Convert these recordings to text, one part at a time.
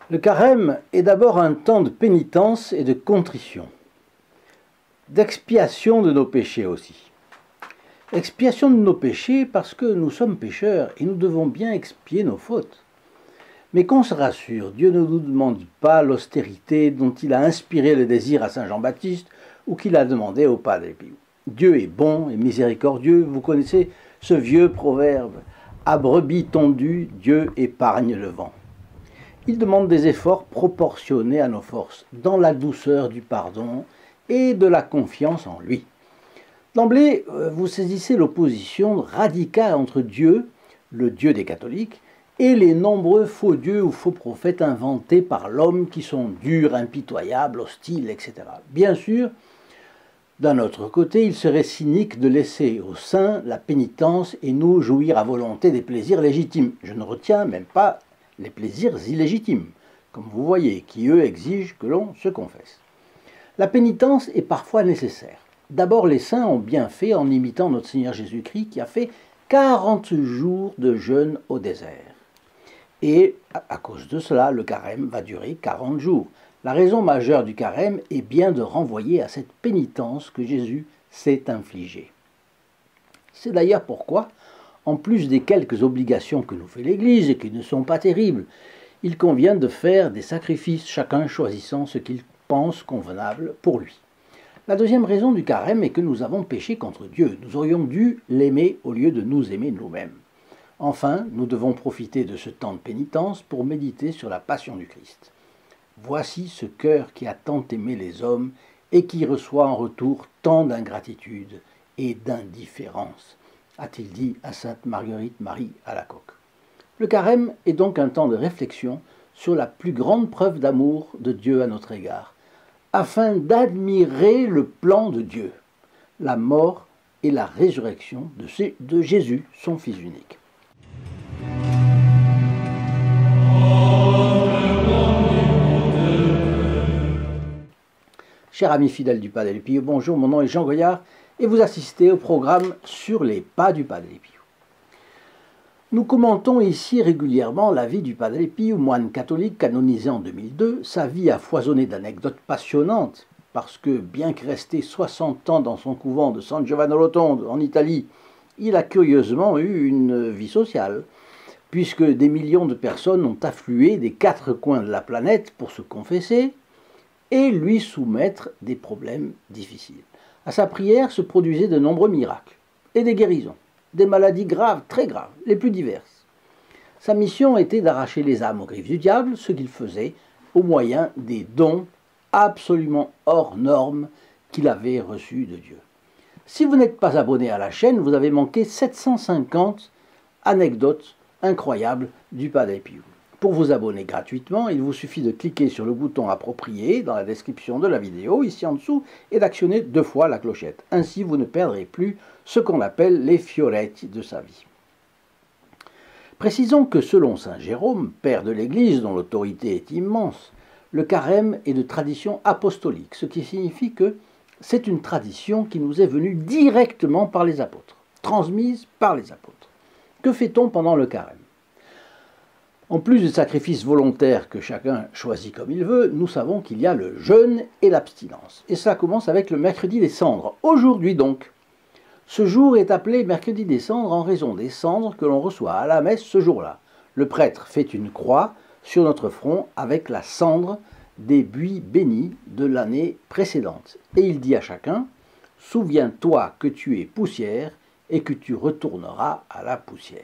Le carême est d'abord un temps de pénitence et de contrition, d'expiation de nos péchés aussi. Expiation de nos péchés parce que nous sommes pécheurs et nous devons bien expier nos fautes. Mais qu'on se rassure, Dieu ne nous demande pas l'austérité dont il a inspiré le désir à Saint Jean-Baptiste ou qu'il a demandé au Padre Pio. Dieu est bon et miséricordieux, vous connaissez ce vieux proverbe « À brebis tondue, Dieu épargne le vent ». Il demande des efforts proportionnés à nos forces, dans la douceur du pardon et de la confiance en lui. D'emblée, vous saisissez l'opposition radicale entre Dieu, le Dieu des catholiques, et les nombreux faux dieux ou faux prophètes inventés par l'homme qui sont durs, impitoyables, hostiles, etc. Bien sûr, d'un autre côté, il serait cynique de laisser aux saints la pénitence et nous jouir à volonté des plaisirs légitimes. Je ne retiens même pas les plaisirs illégitimes, comme vous voyez, qui eux exigent que l'on se confesse. La pénitence est parfois nécessaire. D'abord, les saints ont bien fait en imitant notre Seigneur Jésus-Christ qui a fait 40 jours de jeûne au désert. Et à cause de cela, le carême va durer 40 jours. La raison majeure du carême est bien de renvoyer à cette pénitence que Jésus s'est infligée. C'est d'ailleurs pourquoi, en plus des quelques obligations que nous fait l'Église et qui ne sont pas terribles, il convient de faire des sacrifices, chacun choisissant ce qu'il pense convenable pour lui. La deuxième raison du carême est que nous avons péché contre Dieu. Nous aurions dû l'aimer au lieu de nous aimer nous-mêmes. Enfin, nous devons profiter de ce temps de pénitence pour méditer sur la passion du Christ. Voici ce cœur qui a tant aimé les hommes et qui reçoit en retour tant d'ingratitude et d'indifférence, a-t-il dit à sainte Marguerite Marie Alacoque. Le carême est donc un temps de réflexion sur la plus grande preuve d'amour de Dieu à notre égard, afin d'admirer le plan de Dieu, la mort et la résurrection de Jésus, son Fils unique. Chers amis fidèles du Padre Pio, bonjour, mon nom est Jean Goyard et vous assistez au programme Sur les pas du Padre Pio. Nous commentons ici régulièrement la vie du Padre Pio, moine catholique canonisé en 2002. Sa vie a foisonné d'anecdotes passionnantes parce que, bien que resté 60 ans dans son couvent de San Giovanni Rotondo en Italie, il a curieusement eu une vie sociale, puisque des millions de personnes ont afflué des 4 coins de la planète pour se confesser et lui soumettre des problèmes difficiles. À sa prière se produisaient de nombreux miracles et des guérisons, des maladies graves, très graves, les plus diverses. Sa mission était d'arracher les âmes aux griffes du diable, ce qu'il faisait au moyen des dons absolument hors normes qu'il avait reçus de Dieu. Si vous n'êtes pas abonné à la chaîne, vous avez manqué 750 anecdotes incroyables du Padre Pio. Pour vous abonner gratuitement, il vous suffit de cliquer sur le bouton approprié dans la description de la vidéo, ici en dessous, et d'actionner 2 fois la clochette. Ainsi, vous ne perdrez plus ce qu'on appelle les fioretti de sa vie. Précisons que selon saint Jérôme, père de l'Église dont l'autorité est immense, le carême est de tradition apostolique, ce qui signifie que c'est une tradition qui nous est venue directement par les apôtres, transmise par les apôtres. Que fait-on pendant le carême ? En plus du sacrifice volontaire que chacun choisit comme il veut, nous savons qu'il y a le jeûne et l'abstinence. Et cela commence avec le mercredi des cendres. Aujourd'hui donc, ce jour est appelé mercredi des cendres en raison des cendres que l'on reçoit à la messe ce jour-là. Le prêtre fait une croix sur notre front avec la cendre des buis bénis de l'année précédente. Et il dit à chacun, « Souviens-toi que tu es poussière et que tu retourneras à la poussière ».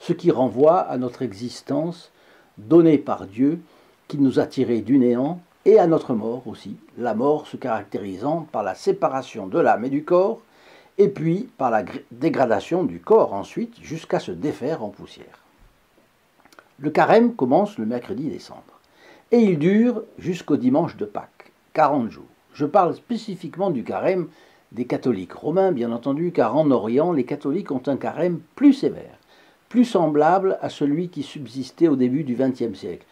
Ce qui renvoie à notre existence donnée par Dieu qui nous a tirés du néant et à notre mort aussi, la mort se caractérisant par la séparation de l'âme et du corps et puis par la dégradation du corps ensuite jusqu'à se défaire en poussière. Le carême commence le mercredi des cendres et il dure jusqu'au dimanche de Pâques, 40 jours. Je parle spécifiquement du carême des catholiques romains, bien entendu, car en Orient, les catholiques ont un carême plus sévère, plus semblable à celui qui subsistait au début du XXe siècle.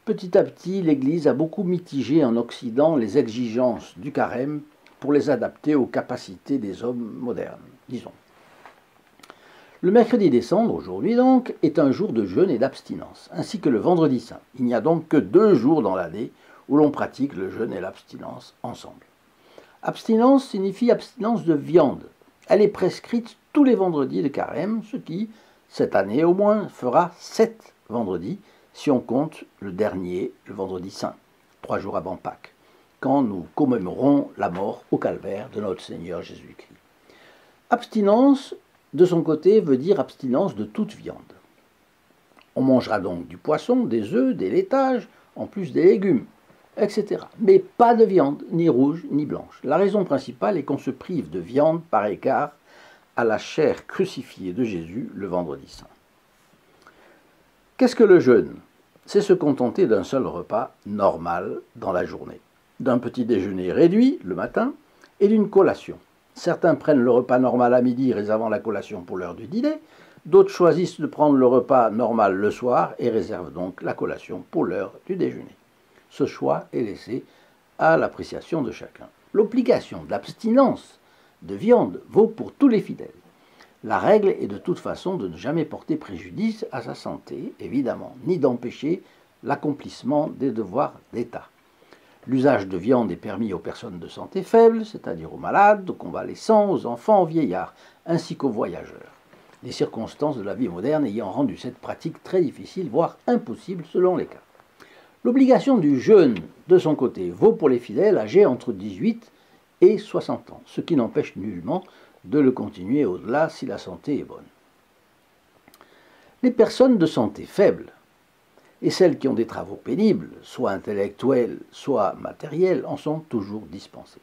Petit à petit, l'Église a beaucoup mitigé en Occident les exigences du carême pour les adapter aux capacités des hommes modernes, disons. Le mercredi des cendres, aujourd'hui donc, est un jour de jeûne et d'abstinence, ainsi que le vendredi saint. Il n'y a donc que 2 jours dans l'année où l'on pratique le jeûne et l'abstinence ensemble. Abstinence signifie abstinence de viande. Elle est prescrite tous les vendredis de carême, ce qui, cette année au moins, fera 7 vendredis, si on compte le dernier, le vendredi saint, 3 jours avant Pâques, quand nous commémorons la mort au calvaire de notre Seigneur Jésus-Christ. Abstinence, de son côté, veut dire abstinence de toute viande. On mangera donc du poisson, des œufs, des laitages, en plus des légumes, etc. Mais pas de viande, ni rouge, ni blanche. La raison principale est qu'on se prive de viande par égard à la chair crucifiée de Jésus le vendredi saint. Qu'est-ce que le jeûne? C'est se contenter d'un seul repas normal dans la journée, d'un petit déjeuner réduit le matin et d'une collation. Certains prennent le repas normal à midi, réservant la collation pour l'heure du dîner. D'autres choisissent de prendre le repas normal le soir et réservent donc la collation pour l'heure du déjeuner. Ce choix est laissé à l'appréciation de chacun. L'obligation d'abstinence de viande vaut pour tous les fidèles. La règle est de toute façon de ne jamais porter préjudice à sa santé, évidemment, ni d'empêcher l'accomplissement des devoirs d'État. L'usage de viande est permis aux personnes de santé faible, c'est-à-dire aux malades, aux convalescents, aux enfants, aux vieillards, ainsi qu'aux voyageurs. Les circonstances de la vie moderne ayant rendu cette pratique très difficile, voire impossible selon les cas. L'obligation du jeûne, de son côté, vaut pour les fidèles âgés entre 18 et 60 ans, ce qui n'empêche nullement de le continuer au-delà si la santé est bonne. Les personnes de santé faible et celles qui ont des travaux pénibles, soit intellectuels, soit matériels, en sont toujours dispensées.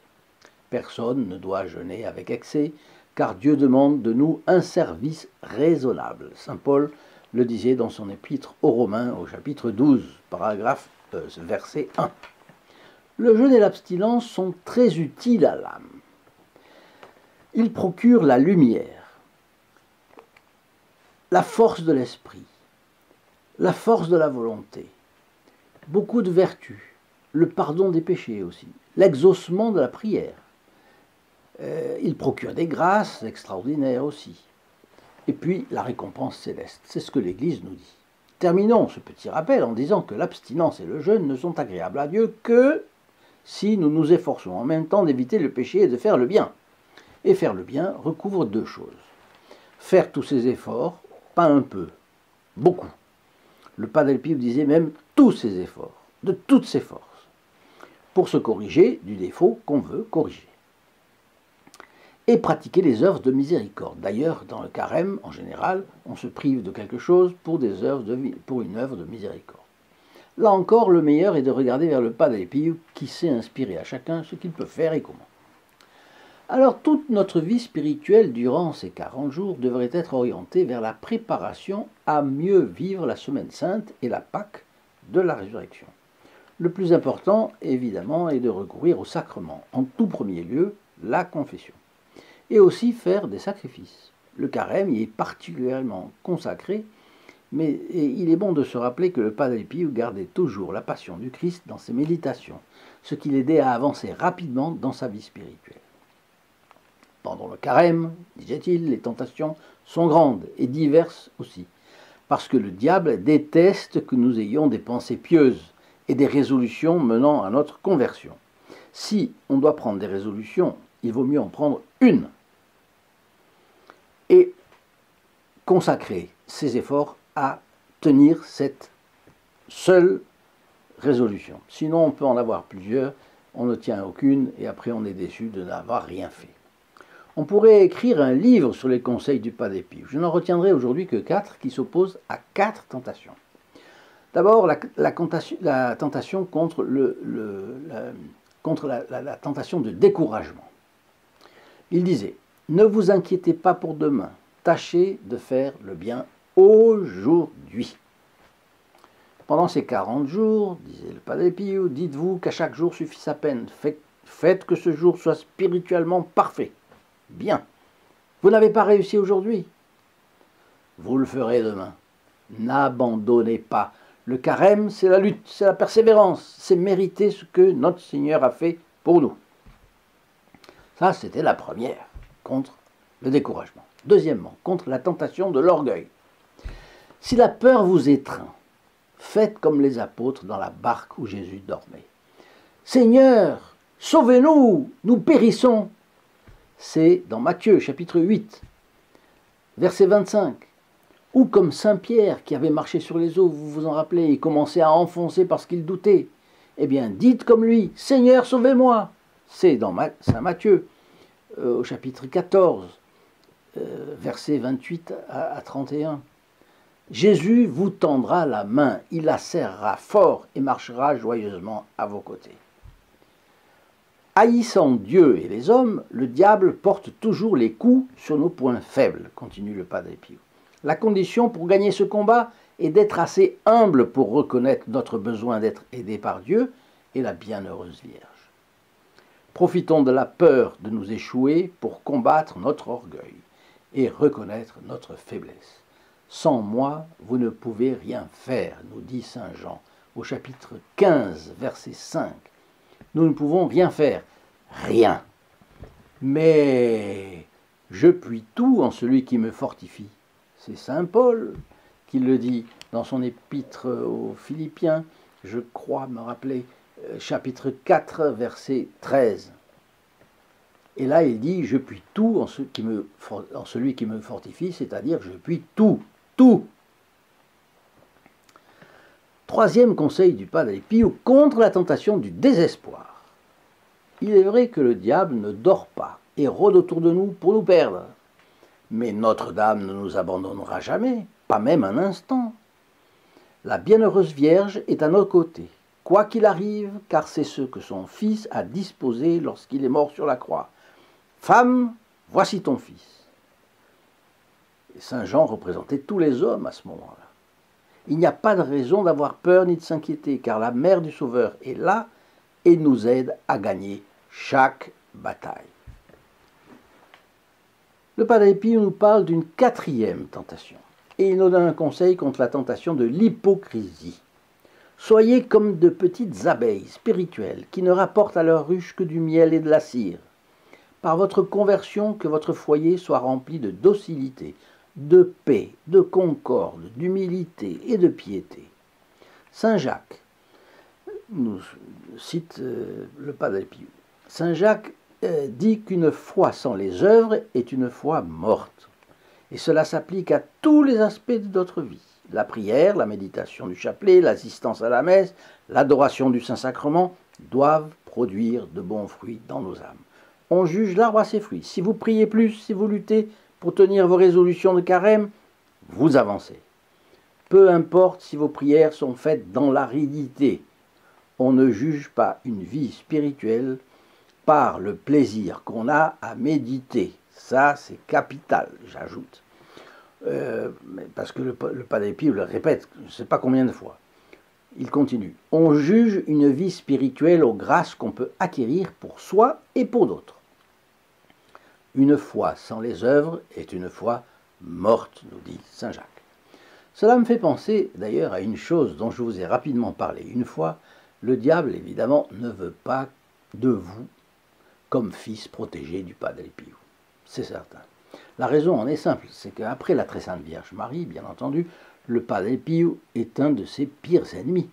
Personne ne doit jeûner avec excès, car Dieu demande de nous un service raisonnable. Saint Paul le disait dans son épître aux Romains au chapitre 12, verset 1. Le jeûne et l'abstinence sont très utiles à l'âme. Ils procurent la lumière, la force de l'esprit, la force de la volonté, beaucoup de vertus, le pardon des péchés aussi, l'exaucement de la prière. Il procure des grâces extraordinaires aussi. Et puis la récompense céleste, c'est ce que l'Église nous dit. Terminons ce petit rappel en disant que l'abstinence et le jeûne ne sont agréables à Dieu que si nous nous efforçons en même temps d'éviter le péché et de faire le bien. Et faire le bien recouvre 2 choses. Faire tous ces efforts, pas un peu, beaucoup. Le Padre Pio disait même tous ses efforts, de toutes ses forces, pour se corriger du défaut qu'on veut corriger. Et pratiquer les œuvres de miséricorde. D'ailleurs, dans le carême, en général, on se prive de quelque chose pour une œuvre de miséricorde. Là encore, le meilleur est de regarder vers le Padre Pio qui sait inspirer à chacun ce qu'il peut faire et comment. Alors, toute notre vie spirituelle durant ces 40 jours devrait être orientée vers la préparation à mieux vivre la Semaine Sainte et la Pâque de la Résurrection. Le plus important, évidemment, est de recourir au sacrement, en tout premier lieu, la confession, et aussi faire des sacrifices. Le carême y est particulièrement consacré, mais il est bon de se rappeler que le Padre Pio gardait toujours la passion du Christ dans ses méditations, ce qui l'aidait à avancer rapidement dans sa vie spirituelle. Pendant le carême, disait-il, les tentations sont grandes et diverses aussi, parce que le diable déteste que nous ayons des pensées pieuses et des résolutions menant à notre conversion. Si on doit prendre des résolutions, il vaut mieux en prendre une et consacrer ses efforts à tenir cette seule résolution. Sinon, on peut en avoir plusieurs, on ne tient aucune et après on est déçu de n'avoir rien fait. On pourrait écrire un livre sur les conseils du Padre Pio. Je n'en retiendrai aujourd'hui que 4 qui s'opposent à 4 tentations. D'abord, la tentation contre la tentation de découragement. Il disait, ne vous inquiétez pas pour demain, tâchez de faire le bien aujourd'hui. Pendant ces 40 jours, disait le Padre Pio, dites-vous qu'à chaque jour suffit sa peine. Faites que ce jour soit spirituellement parfait. Bien. Vous n'avez pas réussi aujourd'hui. Vous le ferez demain. N'abandonnez pas. Le carême, c'est la lutte, c'est la persévérance, c'est mériter ce que notre Seigneur a fait pour nous. Ça, c'était la première, contre le découragement. Deuxièmement, contre la tentation de l'orgueil. Si la peur vous étreint, faites comme les apôtres dans la barque où Jésus dormait. Seigneur, sauvez-nous, nous périssons. C'est dans Matthieu chapitre 8, verset 25. Ou comme Saint Pierre qui avait marché sur les eaux, vous vous en rappelez, et commençait à enfoncer parce qu'il doutait. Eh bien, dites comme lui, Seigneur, sauvez-moi. C'est dans Saint Matthieu, au chapitre 14, versets 28 à 31. Jésus vous tendra la main, il la serrera fort et marchera joyeusement à vos côtés. Haïssant Dieu et les hommes, le diable porte toujours les coups sur nos points faibles, continue le Padre Pio. La condition pour gagner ce combat est d'être assez humble pour reconnaître notre besoin d'être aidé par Dieu et la bienheureuse Vierge. Profitons de la peur de nous échouer pour combattre notre orgueil et reconnaître notre faiblesse. Sans moi, vous ne pouvez rien faire, nous dit Saint Jean au chapitre 15, verset 5. Nous ne pouvons rien faire, rien. Mais je puis tout en celui qui me fortifie. C'est Saint Paul qui le dit dans son épître aux Philippiens, je crois me rappeler, chapitre 4, verset 13. Et là, il dit, je puis tout en celui qui me fortifie, c'est-à-dire je puis tout, tout. Troisième conseil du Padre Pio, contre la tentation du désespoir. Il est vrai que le diable ne dort pas et rôde autour de nous pour nous perdre. Mais Notre-Dame ne nous abandonnera jamais, pas même un instant. La bienheureuse Vierge est à nos côtés, quoi qu'il arrive, car c'est ce que son Fils a disposé lorsqu'il est mort sur la croix. Femme, voici ton Fils. Et Saint Jean représentait tous les hommes à ce moment-là. Il n'y a pas de raison d'avoir peur ni de s'inquiéter, car la mère du Sauveur est là et nous aide à gagner chaque bataille. Le Padre Pio nous parle d'une quatrième tentation, et il nous donne un conseil contre la tentation de l'hypocrisie. Soyez comme de petites abeilles spirituelles qui ne rapportent à leur ruche que du miel et de la cire. Par votre conversion, que votre foyer soit rempli de docilité, de paix, de concorde, d'humilité et de piété. Saint Jacques nous cite le Padre Pio. Saint Jacques dit qu'une foi sans les œuvres est une foi morte. Et cela s'applique à tous les aspects de notre vie. La prière, la méditation du chapelet, l'assistance à la messe, l'adoration du Saint-Sacrement doivent produire de bons fruits dans nos âmes. On juge l'arbre à ses fruits. Si vous priez plus, si vous luttez pour tenir vos résolutions de carême, vous avancez. Peu importe si vos prières sont faites dans l'aridité. On ne juge pas une vie spirituelle par le plaisir qu'on a à méditer. Ça, c'est capital, j'ajoute. Parce que le Padre Pio le répète, je ne sais pas combien de fois. Il continue. On juge une vie spirituelle aux grâces qu'on peut acquérir pour soi et pour d'autres. Une foi sans les œuvres est une foi morte, nous dit Saint Jacques. Cela me fait penser d'ailleurs à une chose dont je vous ai rapidement parlé. Une fois, le diable, évidemment, ne veut pas de vous comme fils protégé du Padre Pio. C'est certain. La raison en est simple, c'est qu'après la très sainte Vierge Marie, bien entendu, le Padre Pio est un de ses pires ennemis.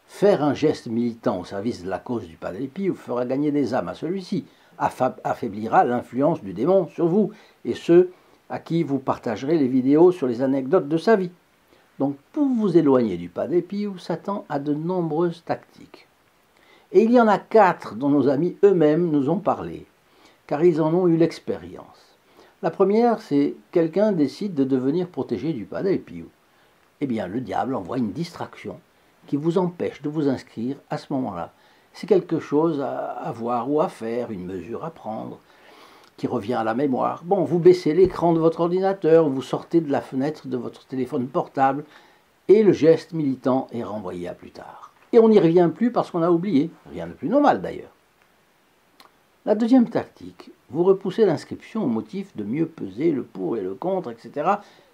Faire un geste militant au service de la cause du Padre Pio fera gagner des âmes à celui-ci, affaiblira l'influence du démon sur vous et ceux à qui vous partagerez les vidéos sur les anecdotes de sa vie. Donc pour vous éloigner du Padre Pio, Satan a de nombreuses tactiques. Et il y en a 4 dont nos amis eux-mêmes nous ont parlé, car ils en ont eu l'expérience. La première, c'est quelqu'un décide de devenir protégé du Padre Pio. Eh bien, le diable envoie une distraction qui vous empêche de vous inscrire à ce moment-là. C'est quelque chose à voir ou à faire, une mesure à prendre, qui revient à la mémoire. Bon, vous baissez l'écran de votre ordinateur, vous sortez de la fenêtre de votre téléphone portable, et le geste militant est renvoyé à plus tard. Et on n'y revient plus parce qu'on a oublié, rien de plus normal d'ailleurs. La deuxième tactique, vous repoussez l'inscription au motif de mieux peser le pour et le contre, etc.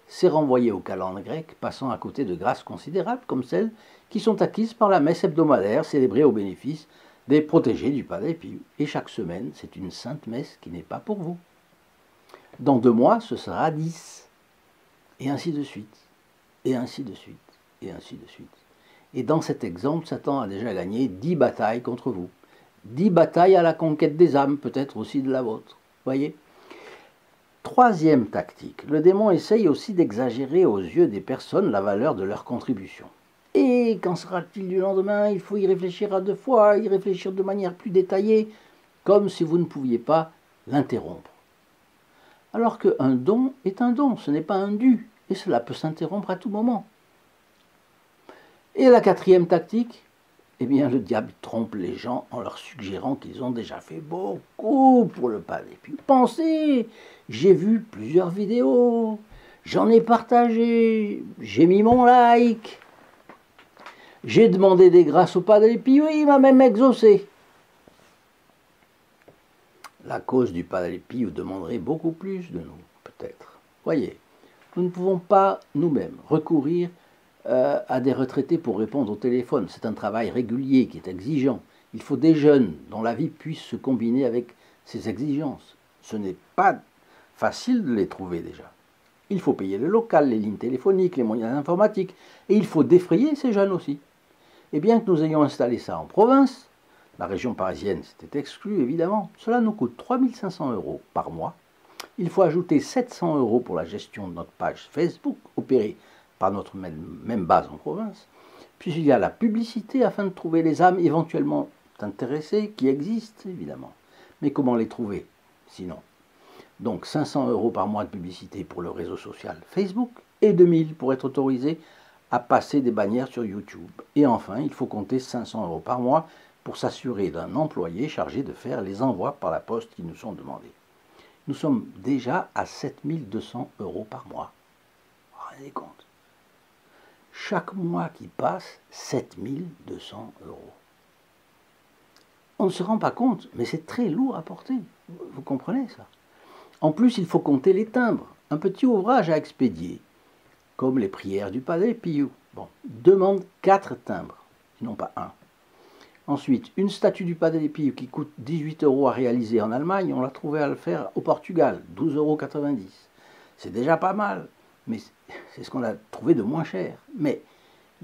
C'est renvoyé au calendrier grec, passant à côté de grâces considérables comme celles qui sont acquises par la messe hebdomadaire célébrée au bénéfice des protégés du Padre Pio. Et chaque semaine, c'est une sainte messe qui n'est pas pour vous. Dans 2 mois, ce sera 10. Et ainsi de suite. Et ainsi de suite. Et ainsi de suite. Et dans cet exemple, Satan a déjà gagné 10 batailles contre vous. 10 batailles à la conquête des âmes, peut-être aussi de la vôtre. Voyez ? Troisième tactique, le démon essaye aussi d'exagérer aux yeux des personnes la valeur de leur contribution. Et qu'en sera-t-il du lendemain? Il faut y réfléchir à 2 fois, y réfléchir de manière plus détaillée, comme si vous ne pouviez pas l'interrompre. Alors qu'un don est un don, ce n'est pas un dû, et cela peut s'interrompre à tout moment. Et la quatrième tactique, eh bien le diable trompe les gens en leur suggérant qu'ils ont déjà fait beaucoup pour le Padre Pio. Pensez, j'ai vu plusieurs vidéos, j'en ai partagé, j'ai mis mon like, j'ai demandé des grâces au Padre Pio et il m'a même exaucé. La cause du Padre Pio demanderait beaucoup plus de nous, peut-être. Voyez, nous ne pouvons pas nous-mêmes recourir à des retraités pour répondre au téléphone. C'est un travail régulier qui est exigeant. Il faut des jeunes dont la vie puisse se combiner avec ces exigences. Ce n'est pas facile de les trouver déjà. Il faut payer le local, les lignes téléphoniques, les moyens informatiques, et il faut défrayer ces jeunes aussi. Et bien que nous ayons installé ça en province, la région parisienne c'était exclu évidemment, cela nous coûte 3 500 € par mois. Il faut ajouter 700 € pour la gestion de notre page Facebook, opérée par notre même base en province. Puis il y a la publicité afin de trouver les âmes éventuellement intéressées, qui existent évidemment. Mais comment les trouver sinon? Donc 500 € par mois de publicité pour le réseau social Facebook et 2000 pour être autorisé à passer des bannières sur YouTube. Et enfin, il faut compter 500 € par mois pour s'assurer d'un employé chargé de faire les envois par la poste qui nous sont demandés. Nous sommes déjà à 7200 € par mois. Vous vous rendez compte? Chaque mois qui passe, 7200 €. On ne se rend pas compte, mais c'est très lourd à porter. Vous comprenez ça? En plus, il faut compter les timbres. Un petit ouvrage à expédier, comme les prières du Padre Pio. Bon, demande 4 timbres, et non pas 1. Ensuite, une statue du Padre Pio qui coûte 18 € à réaliser en Allemagne, on l'a trouvé à le faire au Portugal, 12,90 €. C'est déjà pas mal, mais c'est ce qu'on a trouvé de moins cher. Mais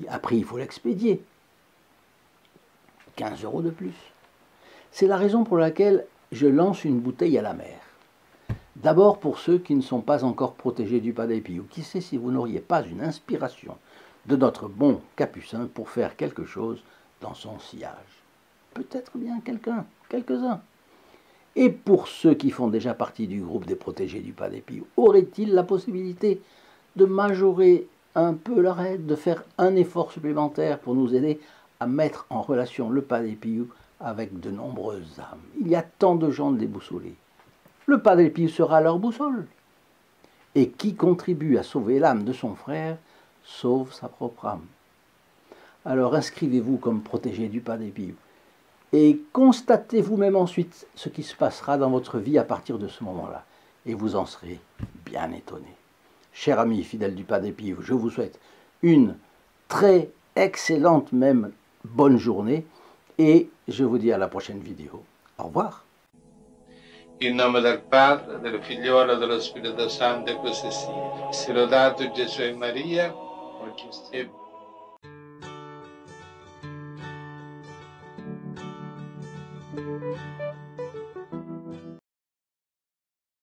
après, il faut l'expédier. 15 € de plus. C'est la raison pour laquelle je lance une bouteille à la mer. D'abord pour ceux qui ne sont pas encore protégés du Padre Pio. Qui sait si vous n'auriez pas une inspiration de notre bon capucin pour faire quelque chose dans son sillage? Peut-être bien quelques-uns. Et pour ceux qui font déjà partie du groupe des protégés du Padre Pio, aurait-il la possibilité de majorer un peu leur aide, de faire un effort supplémentaire pour nous aider à mettre en relation le Padre Pio avec de nombreuses âmes? Il y a tant de gens déboussolés. Le Padre Pio sera leur boussole. Et qui contribue à sauver l'âme de son frère, sauve sa propre âme. Alors inscrivez-vous comme protégé du Padre Pio. Et constatez vous-même ensuite ce qui se passera dans votre vie à partir de ce moment-là. Et vous en serez bien étonné. Chers amis fidèles du Padre Pio, je vous souhaite une très excellente, même bonne journée. Et je vous dis à la prochaine vidéo. Au revoir. In nome del Padre, del Figliolo e dello Spirito Santo, e così sia. Sia lodato Gesù e Maria, oggi e